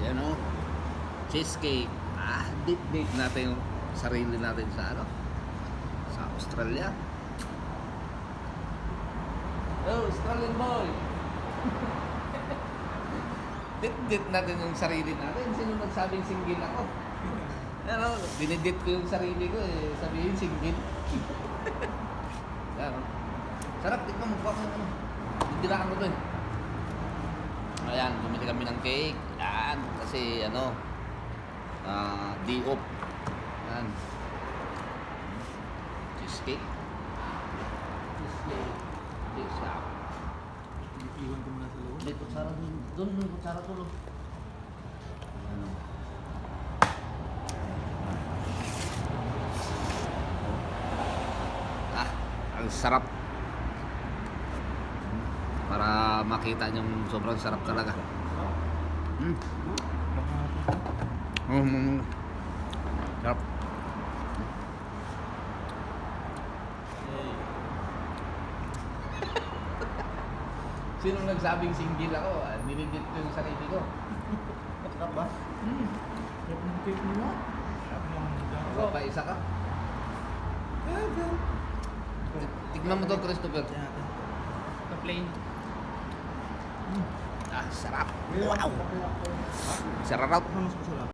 Yan o. Cheesecake. Dip natin yung sarili natin sa ano? Sa Australia. Oh, Australian boy! Dip natin yung sarili natin. Sino nagsabing single ako? Ano, dinidip ko yung sarili ko eh. Sabihin single. Yan o. Sarap, tignan mo. Buka mo ano. Titiraan ko to eh. Ayan, bumili kami ng cake. Yan, kasi ano, day off. Yan. Cheesecake. Cheesecake. Cheesecake. Iwan ko muna sa loob. May kutsara dun. Doon, may kutsara tulo. Ano? Ang sarap. Para makita niyong sobrang sarap talaga. Sarap. Sino nagsabing single ako? Dinidip ko yung sarili ko. Masarap ba? Sarap ng cake nila. Sarap ng Ikaw pa isa ka? Tignan mo to, Christopher. Ito plain. Sarap. Wow! Sarap. Mas masarap.